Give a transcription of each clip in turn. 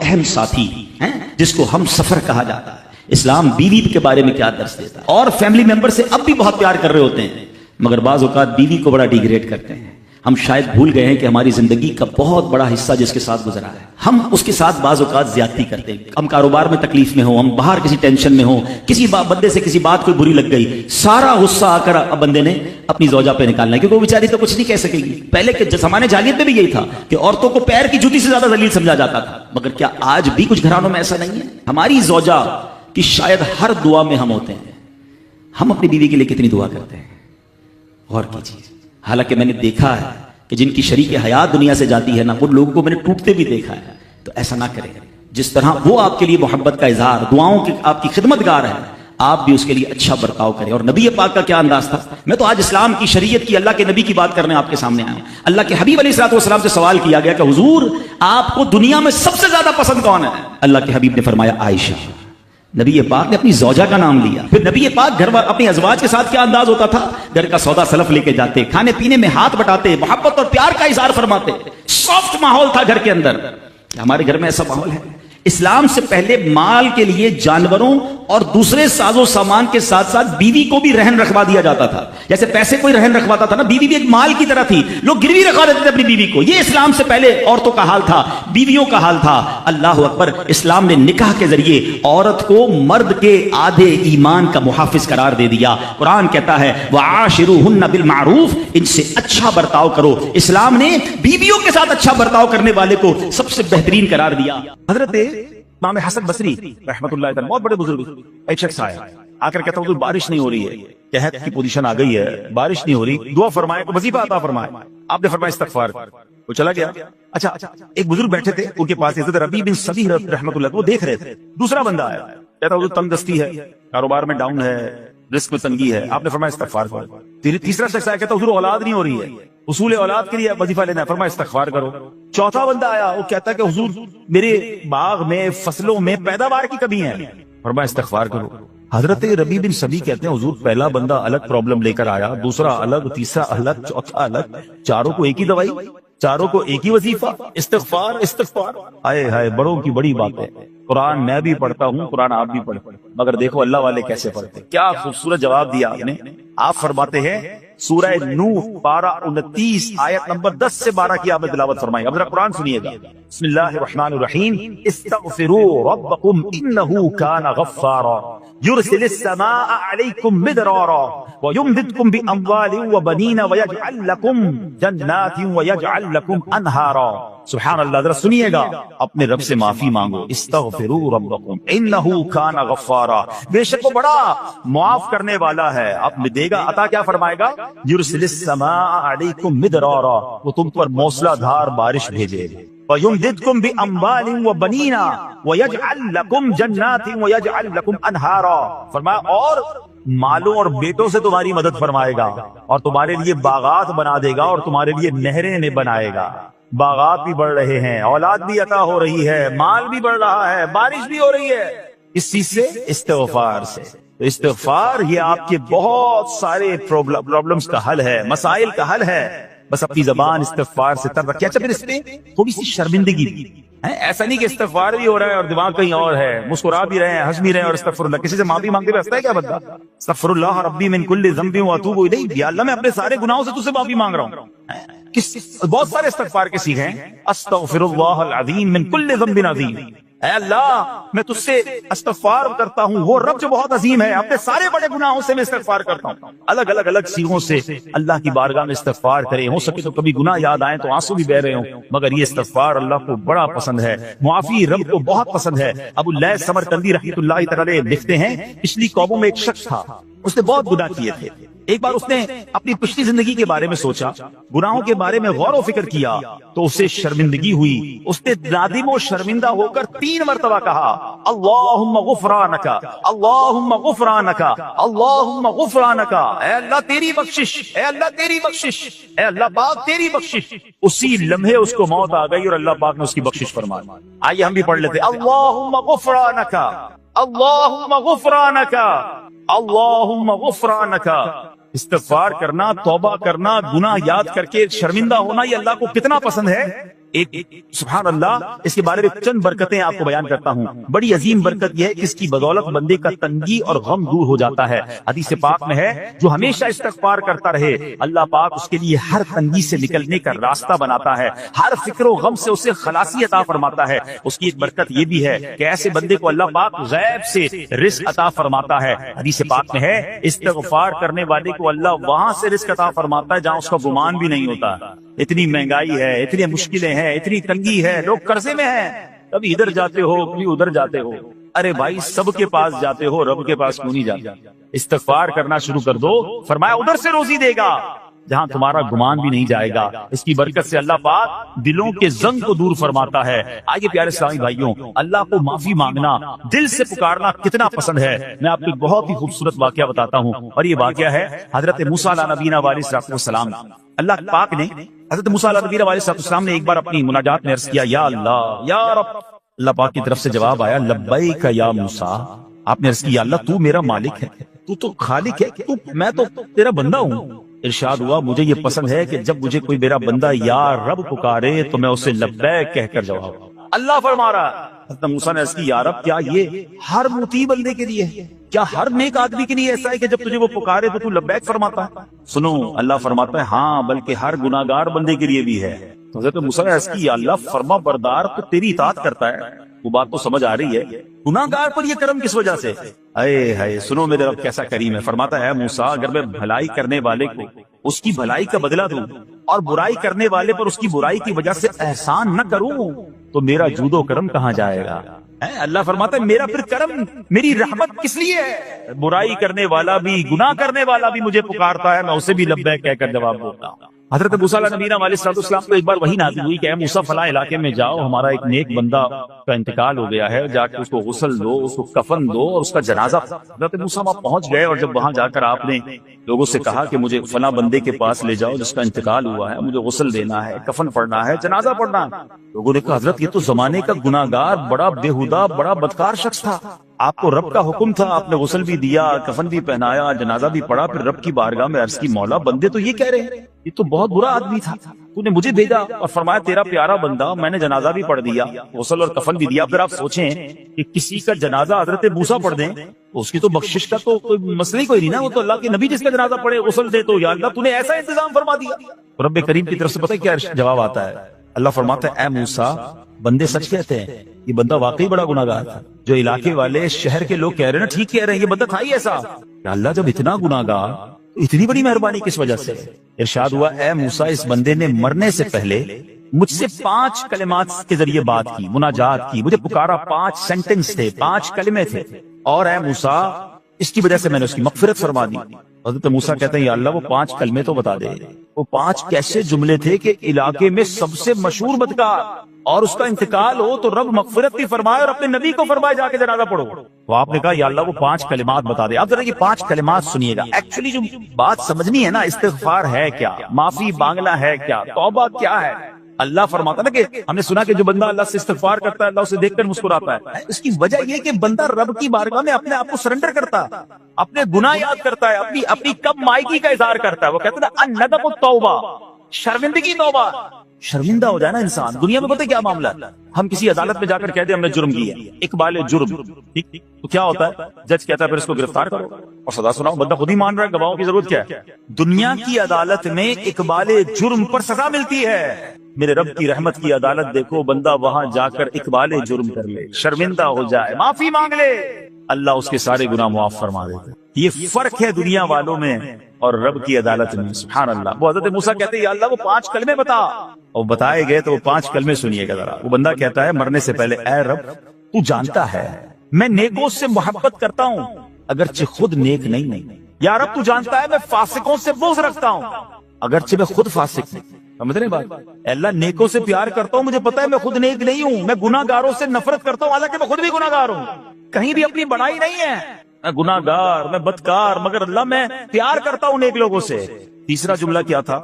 اہم ساتھی ہیں جس کو ہم سفر کہا جاتا ہے. اسلام بیوی کے بارے میں کیا درس دیتا ہے؟ اور فیملی ممبر سے اب بھی بہت پیار کر رہے ہوتے ہیں مگر بعض اوقات بیوی کو بڑا ڈیگریڈ کرتے ہیں. ہم شاید بھول گئے ہیں کہ ہماری زندگی کا بہت بڑا حصہ جس کے ساتھ گزرا ہے ہم اس کے ساتھ بعض اوقات زیادتی کرتے ہیں. ہم کاروبار میں تکلیف میں ہوں, ہم باہر کسی ٹینشن میں ہوں, کسی بندے سے کسی بات کوئی بری لگ گئی, سارا غصہ آ کر بندے نے اپنی زوجہ پہ نکالنا ہے کیونکہ وہ بیچاری تو کچھ نہیں کہہ سکے گی. پہلے کے زمانے جاہلیت میں بھی یہی تھا کہ عورتوں کو پیر کی جوتی سے زیادہ ذلیل سمجھا جاتا تھا. مگر کیا آج بھی کچھ گھرانوں میں ایسا نہیں ہے؟ ہماری زوجہ کی شاید ہر دعا میں ہم ہوتے ہیں. ہم اپنی بیوی کے لیے کتنی دعا کرتے ہیں غور کیجیے. حالانکہ میں نے دیکھا ہے کہ جن کی شریک حیات دنیا سے جاتی ہے نا, ان لوگوں کو میں نے ٹوٹتے بھی دیکھا ہے. تو ایسا نہ کریں. جس طرح وہ آپ کے لیے محبت کا اظہار, دعاؤں کی آپ کی خدمت گار ہے, آپ بھی اس کے لیے اچھا برتاؤ کریں. اور نبی پاک کا کیا انداز تھا. میں تو آج اسلام کی شریعت کی, اللہ کے نبی کی بات کرنے آپ کے سامنے آیا ہوں. اللہ کے حبیب علیہ الصلوۃ والسلام سے سوال کیا گیا کہ حضور آپ کو دنیا میں سب سے زیادہ پسند کون ہے؟ اللہ کے حبیب نے فرمایا عائشہ. نبی پاک نے اپنی زوجہ کا نام لیا. پھر نبی پاک گھر اپنی ازواج کے ساتھ کیا انداز ہوتا تھا؟ گھر کا سودا سلف لے کے جاتے, کھانے پینے میں ہاتھ بٹاتے, محبت اور پیار کا اظہار فرماتے. سافٹ ماحول تھا گھر کے اندر. ہمارے گھر میں ایسا ماحول ہے؟ اسلام سے پہلے مال کے لیے جانوروں اور دوسرے ساز و سامان کے ساتھ ساتھ بیوی کو بھی رہن رکھوا دیا جاتا تھا. جیسے پیسے کوئی رہن رکھواتا تھا نا, بیوی بھی ایک مال کی طرح تھی. لوگ گروی رکھوا دیتے تھے اپنی بیوی کو. یہ اسلام سے پہلے عورتوں کا حال تھا, بیویوں کا حال تھا. اللہ اکبر. اسلام نے نکاح کے ذریعے عورت کو مرد کے آدھے ایمان کا محافظ قرار دے دیا. قرآن کہتا ہے وعاشروہن بالمعروف, ان سے اچھا برتاو کرو. اسلام نے بیویوں کے ساتھ اچھا برتاؤ کرنے والے کو سب سے بہترین قرار دیا. حضرت امام حسن بصری رحمۃ اللہ تعالی, بہت بڑے بزرگ, ایک شخص آیا آ کر کہتا حضور بارش نہیں ہو رہی ہے, قحط کی پوزیشن آ گئی ہے, بارش نہیں ہو رہی, دعا فرمائے, کوئی وظیفہ عطا فرمائے. آپ نے فرمایا استغفار. وہ چلا گیا. اچھا ایک بزرگ بیٹھے تھے ان کے پاس, حضرت ربیع بن صبیح رحمۃ اللہ, وہ دیکھ رہے تھے. دوسرا بندہ آیا, کہتا حضور تنگ دستی ہے, کاروبار میں ڈاؤن ہے, رزق میں تنگی ہے. آپ نے فرمایا استغفار کرو. تیسرا شخص آیا, کہتا حضور اولاد نہیں ہو رہی ہے, حصول اولاد کے لیے وظیفہ لینا ہے. فرمایا استغفار کرو. چوتھا بندہ آیا, وہ کہتا ہے کہ حضور میرے باغ میں فصلوں میں پیداوار کی کمی ہے. فرمایا استغفار کرو. حضرت ربیع بن صبیح کہتے ہیں حضور پہلا بندہ الگ پرابلم لے کر آیا, دوسرا الگ, تیسرا الگ, چوتھا الگ, چاروں کو ایک ہی دوائی, چاروں کو ایک ہی وظیفہ, استغفار استغفار. ہائے ہائے, بڑوں کی بڑی بات ہے. قرآن میں بھی پڑھتا ہوں, قرآن آپ بھی پڑھتے ہیں, مگر دیکھو اللہ والے کیسے پڑھتے. کیا خوبصورت جواب دیا آپ نے. آپ فرماتے ہیں سورہ نوح پارہ 29 آیت نمبر 10 سے 12 کی آپ نے تلاوت فرمائی. اب ذرا قرآن سنیے گا. بسم اللہ الرحمن الرحیم. استغفروا ربکم انہ کان غفارا يرسل السماء عليكم مدرارا ويمددكم بأموال وبنين ويجعل لكم جنات ويجعل لكم انہارا. سبحان اللہ. ذرا سنیے گا, اپنے رب سے معافی مانگو. استغفروا ربکم انہ کان غفارا, بے شک وہ بڑا معاف کرنے والا ہے. اپنے دے گا عطا, کیا فرمائے گا؟ یرسل السماء علیکم مدرارا, وہ تم پر موسلا دھار بارش بھیجے. وَيُمْدِدْكُمْ بِأَمْوَالٍ وَبَنِينَ وَيَجْعَلْ لَكُمْ جَنَّاتٍ وَيَجْعَلْ لَكُمْ أَنْهَارًا. فرمایا اور مالوں اور بیٹوں سے تمہاری مدد فرمائے گا, اور تمہارے لیے باغات بنا دے گا, اور تمہارے لیے نہریں بنائے گا. باغات بھی بڑھ رہے ہیں, اولاد بھی عطا ہو رہی ہے, مال بھی بڑھ رہا ہے, بارش بھی ہو رہی ہے. اس چیز سے, استغفار سے. استغفار یہ آپ کے بہت سارے پرابلمز کا حل ہے, مسائل کا حل ہے. بس اپنی زبان استغفار سے تر رکھیں. اچھا پھر اس میں تھوڑی سی شرمندگی بھی ہے. ایسا نہیں کہ استغفار بھی ہو رہا ہے اور دماغ کہیں اور ہے, مسکرا بھی رہے ہیں, ہنس بھی رہے ہیں, اور استغفر اللہ, کسی سے معافی مانگتے ہوئے ہنستا ہے کیا بندہ؟ استغفر اللہ ربی من کل ذنب واتوب الیہ. یا اللہ میں اپنے سارے گناہوں سے تجھ سے معافی مانگ رہا ہوں. بہت سارے استغفار کے سیغے ہیں. استغفر اللہ العظیم من کل ذنب عظیم. اے اللہ میں تجھ سے استغفار کرتا ہوں, وہ رب جو بہت عظیم ہے, اپنے سارے بڑے گناہوں سے میں استغفار کرتا ہوں. الگ الگ سیغوں سے اللہ کی بارگاہ میں استغفار کریں. ہو سکے تو کبھی گناہ یاد آئیں تو آنسو بھی بہ رہے ہوں, مگر یہ استغفار اللہ کو بڑا پسند ہے, معافی رب کو بہت پسند ہے. ابو اللیث سمرقندی رحمۃ اللہ تعالی لکھتے ہیں پچھلی قوموں میں ایک شخص تھا, اس نے بہت گناہ کیے تھے. ایک بار اس نے اپنی پچھلی زندگی کے بارے میں سوچا, گناہوں کے بارے میں غور و فکر کیا, تو اسے شرمندگی ہوئی. اس نے نادم و شرمندہ ہو کر 3 مرتبہ کہا اللہم غفرانک اللہم غفرانک اللہم غفرانک. اے اللہ تیری بخشش, اے اللہ تیری بخشش, اے اللہ پاک تیری بخشش. اسی لمحے اس کو موت آ گئی اور اللہ پاک نے اس کی بخشش فرمائی. آئیے ہم بھی پڑھ لیتے اللہم غفرانک اللہم غفرانک اللہم غفرانک. استغفار کرنا, توبہ کرنا, گناہ یاد کر کے شرمندہ ہونا, یہ اللہ کو کتنا پسند ہے. ایک سبحان اللہ، اس کے بارے میں چند برکتیں آپ کو بیان کرتا ہوں۔ بڑی عظیم برکت یہ ہے کہ اس کی بدولت بندے کا تنگی اور غم دور ہو جاتا ہے۔ حدیث پاک میں ہے جو ہمیشہ استغفار کرتا رہے اللہ پاک اس کے لیے ہر تنگی سے نکلنے کا راستہ بناتا ہے، ہر فکر و غم سے اسے خلاصی عطا فرماتا ہے۔ اس کی ایک برکت یہ بھی ہے کہ ایسے بندے کو اللہ پاک غیب سے رزق عطا فرماتا ہے۔ حدیث پاک میں ہے استغفار کرنے والے کو اللہ وہاں سے رزق عطا فرماتا ہے جہاں اس کا گمان بھی نہیں ہوتا۔ اتنی مہنگائی ہے، اتنی مشکلیں ہیں، اتنی تنگی ہے، لوگ قرضے میں ہیں، کبھی ادھر جاتے ہو کبھی ادھر جاتے ہو۔ ارے بھائی سب کے پاس جاتے ہو، رب کے پاس کیوں نہیں جاتے؟ استغفار کرنا شروع کر دو، فرمایا ادھر سے روزی دے گا جہاں تمہارا گمان بھی نہیں جائے گا۔ اس کی برکت سے اللہ پاک دلوں کے زنگ کو دور فرماتا ہے۔ آئیے پیارے اسلامی بھائیوں، اللہ کو معافی مانگنا، دل سے پکارنا کتنا پسند ہے۔ میں آپ کو ایک بہت ہی خوبصورت واقعہ بتاتا ہوں، اور یہ واقعہ ہے حضرت موسیٰ علیہ نبینا علیہ السلام۔ اللہ پاک نے حضرت موسیٰ علیہ نبینا علیہ السلام نے ایک بار اپنی مناجات میں عرض کیا یا اللہ یا رب۔ اللہ پاک کی طرف سے جواب آیا لبیک یا موسیٰ۔ آپ نے عرض کیا اللہ تو میرا مالک ہے، تو خالق ہے، میں تو تیرا بندہ ہوں۔ ارشاد ہوا مجھے یہ پسند ہے کہ جب مجھے کوئی میرا بندہ یا رب پکارے تو میں اسے لبیک کہہ کر جواب دوں۔ اللہ فرما رہا ہے حضرت موسیٰ نے عرض کی یا رب کیا یہ ہر مطیع بندے کے لیے ہے؟ کیا ہر نیک آدمی کے لیے ایسا ہے کہ جب تجھے وہ پکارے تو لبیک فرماتا ہے؟ سنو اللہ فرماتا ہے ہاں بلکہ ہر گناہگار بندے کے لیے بھی ہے۔ تو حضرت موسیٰ نے عرض کی یا اللہ فرما بردار تو تیری اطاعت کرتا ہے، وہ بات تو سمجھ آ رہی ہے، گناہگار پر یہ کرم کس وجہ سے؟ اے ہائے سنو میرے رب کیسا کریم ہے۔ فرماتا ہے موسیٰ اگر میں بھلائی کرنے والے کو اس کی بھلائی کا بدلہ دوں اور برائی کرنے والے پر اس کی برائی کی وجہ سے احسان نہ کروں تو میرا جود و کرم کہاں جائے گا؟ اللہ فرماتا ہے میرا پھر کرم میری رحمت کس لیے ہے؟ برائی کرنے والا بھی گناہ کرنے والا بھی مجھے پکارتا ہے، میں اسے بھی لبیک کہہ کر جواب دیتا ہوں۔ حضرت موسیٰ علیہ نبینا علیہ السلام کو ایک بار وحی نازل ہوئی کہ اے موسیٰ فلاں علاقے میں جاؤ، ہمارا ایک نیک بندہ کا انتقال ہو گیا ہے، جا کے اس کو غسل دو، اس کو کفن دو اور اس کا جنازہ۔ حضرت موسیٰ وہاں پہنچ گئے اور جب وہاں جا کر آپ نے لوگوں سے کہا کہ مجھے فلاں بندے کے پاس لے جاؤ جس کا انتقال ہوا ہے، مجھے غسل دینا ہے، کفن پڑھنا ہے، جنازہ پڑھنا ہے۔ لوگوں نے کہا حضرت یہ تو زمانے کا گناہگار بڑا بےہودہ بڑا بدکار شخص تھا، آپ کو رب کا حکم تھا، آپ نے غسل بھی دیا، کفن بھی پہنایا، جنازہ بھی پڑھا، پھر رب کی بارگاہ میں عرض کی مولا بندے تو یہ کہہ رہے ہیں یہ تو بہت برا آدمی تھا، تو نے مجھے بھیجا اور فرمایا تیرا پیارا بندہ، میں نے جنازہ بھی پڑھ دیا، غسل اور کفن بھی دیا۔ پھر آپ سوچیں کہ کسی کا جنازہ حضرت موسیٰ پڑھ دیں تو اس کی تو بخشش کا تو کوئی مسئلہ ہی کوئی نہیں نا، وہ تو اللہ کے نبی جس کا جنازہ پڑھے غسل دے تو یا اللہ تو نے ایسا انتظام فرما دیا۔ رب کریم کی طرف سے پتہ کیا جواب آتا ہے؟ اللہ فرماتا ہے اے موسیٰ بندے سچ کہتے ہیں، یہ بندہ واقعی بڑا گناہگار تھا، جو علاقے والے شہر کے لوگ کہہ رہے ہیں نا ٹھیک کہہ رہے ہیں، یہ بندہ تھا ہی ایسا۔ کہ اللہ جب اتنا گناہگار اتنی بڑی مہربانی کس وجہ سے؟ ارشاد ہوا اے موسیٰ اس بندے نے مرنے سے پہلے مجھ سے 5 کلمات کے ذریعے بات کی، مناجات کی، مجھے پکارا، 5 سینٹنس تھے، 5 کلمے تھے، اور اے موسیٰ اس کی وجہ سے میں نے اس کی مغفرت فرما دی۔ حضرت موسیٰ کہتے ہیں یا اللہ وہ 5 کلمے تو بتا دے، وہ 5 کیسے جملے تھے کہ علاقے میں سب سے مشہور بدکار اور اس کا انتقال ہو تو رب مغفرت بھی فرمائے اور اپنے نبی کو فرمائے جا کے جنازہ پڑھو۔ وہ آپ نے کہا یا اللہ وہ 5 کلمات بتا دے۔ اب ذرا یہ 5 کلمات سنیے گا، ایکچولی جو بات سمجھنی ہے نا، استغفار ہے کیا، معافی مانگنا ہے کیا، توبہ کیا ہے؟ اللہ فرماتا نا کہ ہم نے سنا کہ جو بندہ اللہ سے استغفار کرتا ہے اللہ اسے دیکھ کر مسکراتا ہے۔ اس کی وجہ یہ کہ بندہ رب کی بارگاہ میں اپنے آپ کو سرنڈر کرتا ہے، اپنے گناہ یاد کرتا ہے، اپنی کم مائگی کا اظہار کرتا ہے۔ وہ کہتے ہیں الندم التوبہ، شرمندگی توبہ۔ شرمندہ ہو جائے نا انسان، دنیا میں پتہ کیا معاملہ ہے، ہم کسی عدالت میں جا کر کہتے ہیں ہم نے جرم کیا، اقبال جرم، تو کیا ہوتا ہے؟ جج کہتا ہے پھر اس کو گرفتار کرو اور سزا سناؤ، بندہ خود ہی مان رہا ہے، گواہوں کی ضرورت کیا ہے؟ دنیا کی عدالت میں اقبال جرم پر سزا ملتی ہے، میرے رب کی رحمت کی عدالت دیکھو، بندہ وہاں جا کر اقبال جرم کر لے، شرمندہ ہو جائے، معافی مانگ لے، اللہ اس کے سارے گناہ معاف فرما دیتے۔ یہ فرق ہے دنیا والوں میں اور رب کی عدالت میں، سبحان اللہ۔ وہ حضرت موسیٰ کہتے ہیں یا اللہ وہ 5 کلمے بتا، اور بتائے گئے تو وہ 5 کلمے سنیے گا ذرا۔ وہ بندہ کہتا ہے مرنے سے پہلے اے رب تو جانتا ہے میں نیکوں سے محبت کرتا ہوں اگرچہ خود نیک نہیں، یا رب تو جانتا ہے میں فاسقوں سے بغض رکھتا ہوں اگرچہ میں خود فاسق نہیں۔ سمجھ رہے بات؟ اللہ نیکوں سے پیار کرتا ہوں، مجھے پتا ہے میں خود نیک نہیں ہوں، میں گناہ گاروں سے نفرت کرتا ہوں حالانکہ میں خود بھی گناہ گار ہوں، کہیں بھی اپنی بڑائی نہیں ہے، میں گناہ گار، میں بدکار، مگر اللہ میں پیار کرتا ہوں نیک لوگوں سے۔ تیسرا جملہ کیا تھا؟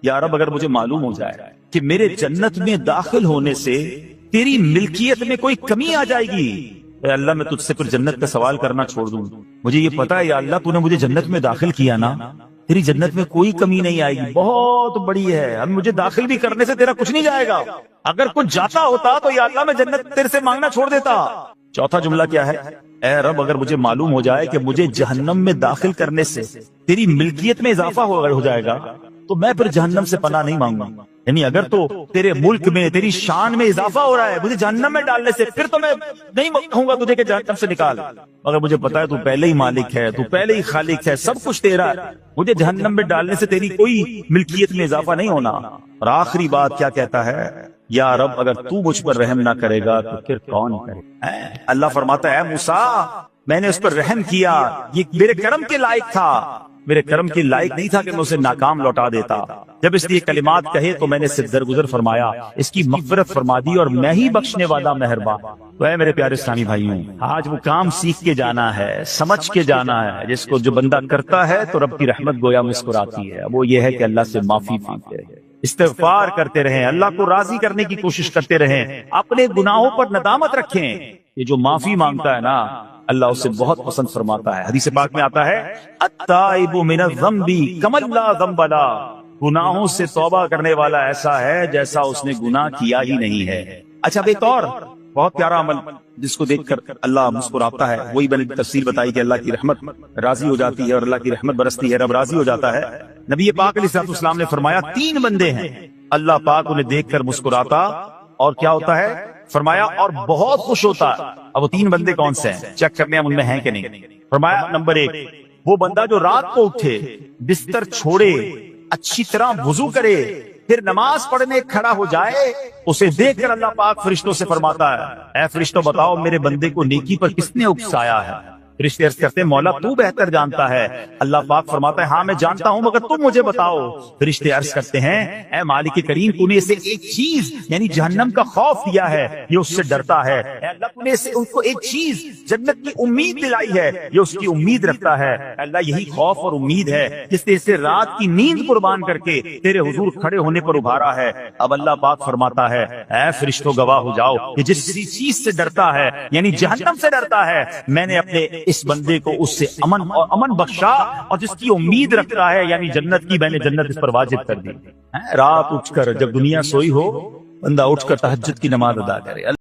یا رب اگر مجھے معلوم ہو جائے کہ میرے جنت میں داخل ہونے سے تیری ملکیت میں کوئی کمی آ جائے گی، اے اللہ میں تجھ سے پھر جنت کا سوال کرنا چھوڑ دوں، مجھے یہ پتا ہے یا اللہ تو نے مجھے جنت میں داخل کیا نا تیری جنت میں کوئی کمی نہیں آئے گی، بہت بڑی ہے، اب مجھے داخل بھی کرنے سے تیرا کچھ نہیں جائے گا، اگر کچھ جاتا ہوتا تو یا اللہ میں جنت تیرے سے مانگنا چھوڑ دیتا۔ چوتھا جملہ کیا ہے؟ اے رب اگر مجھے معلوم ہو جائے کہ مجھے جہنم میں داخل کرنے سے تیری ملکیت میں اضافہ ہو جائے گا تو میں پھر جہنم سے پناہ نہیں مانگوں گا، یعنی اگر تو تیرے ملک میں تیری شان میں اضافہ ہو رہا ہے مجھے جہنم میں ڈالنے سے، پھر تو میں نہیں کہوں گا تجھے کہ جہنم سے نکال، اگر مجھے پتا ہے تو پہلے ہی مالک ہے، تو پہلے ہی خالق ہے، سب کچھ تیرا ہے، مجھے جہنم میں ڈالنے سے تیری کوئی ملکیت میں اضافہ نہیں ہونا۔ اور آخری بات کیا کہتا ہے؟ یا رب اگر تو مجھ پر رحم نہ کرے گا تو پھر کون کرے؟ اللہ فرماتا ہے اے موسیٰ میں نے اس پر رحم کیا، یہ میرے کرم کے لائق تھا، میرے کرم کی لائق نہیں تھا کہ میں اسے ناکام لوٹا دیتا، جب اس نے کلمات کہے تو میں نے اسے درگزر فرمایا، اس کی مغفرت فرما دی اور میں ہی بخشنے والا مہربان۔ تو اے میرے پیارے اسلامی بھائیوں، آج وہ کام سیکھ کے جانا ہے، سمجھ کے جانا ہے، جس کو جو بندہ کرتا ہے تو رب کی رحمت گویا مسکراتی ہے، وہ یہ ہے کہ اللہ سے معافی مانگتے رہیں، استغفار کرتے رہیں، اللہ کو راضی کرنے کی کوشش کرتے رہیں، اپنے گناہوں پر ندامت رکھیں، یہ جو معافی مانگتا ہے نا اللہ اسے بہت پسند فرماتا ہے۔ حدیث پاک میں آتا ہے التائب من الذنب کمن لا ذنب له، گناہوں سے توبہ کرنے والا ایسا ہے جیسا اس نے گناہ کیا ہی نہیں ہے۔ اچھا اب ایک اور بہت پیارا عمل جس کو دیکھ کر اللہ مسکراتا ہے، وہی میں نے تفصیل بتائی کہ اللہ کی رحمت راضی ہو جاتی ہے اور اللہ کی رحمت برستی ہے، رب راضی ہو جاتا ہے۔ نبی پاک علیہ الصلوۃ والسلام نے فرمایا 3 بندے ہیں اللہ پاک انہیں دیکھ کر مسکراتا اور کیا ہوتا ہے؟ فرمایا اور بہت خوش ہوتا ہے۔ اب وہ 3 بندے کون سے ہیں؟ چیک کرنے ہم ان میں ہیں کہ نہیں۔ فرمایا نمبر 1 وہ بندہ جو رات کو اٹھے، بستر چھوڑے، اچھی طرح وضو کرے، پھر نماز پڑھنے کھڑا ہو جائے، اسے دیکھ کر اللہ پاک فرشتوں سے فرماتا ہے اے فرشتوں بتاؤ میرے بندے کو نیکی پر کس نے اکسایا ہے؟ فرشتے عرض کرتے ہیں مولا تو بہتر جانتا ہے۔ اللہ پاک فرماتا ہے ہاں میں جانتا ہوں مگر تم مجھے بتاؤ۔ فرشتے عرض کرتے ہیں اے مالک کریم تو نے اسے ایک چیز یعنی جہنم کا خوف دیا ہے، یہ اس سے ڈرتا ہے۔ اے اللہ تو نے اسے ان کو ایک چیز جنت کی امید دلائی ہے، یہ اس کی امید رکھتا ہے۔ اے اللہ یہی خوف اور امید ہے جس نے اسے رات کی نیند قربان کر کے تیرے حضور کھڑے ہونے پر ابھارا ہے۔ اب اللہ پاک فرماتا ہے اے فرشتوں گواہ ہو جاؤ کہ جس چیز سے ڈرتا ہے یعنی جہنم سے ڈرتا ہے میں نے اپنے اس بندے کو اس سے امن بخشا، اور جس کی امید رکھتا ہے یعنی جنت کی میں نے جنت اس پر واجب کر دی۔ رات اٹھ کر جب دنیا سوئی ہو بندہ اٹھ کر تہجد کی نماز ادا کرے۔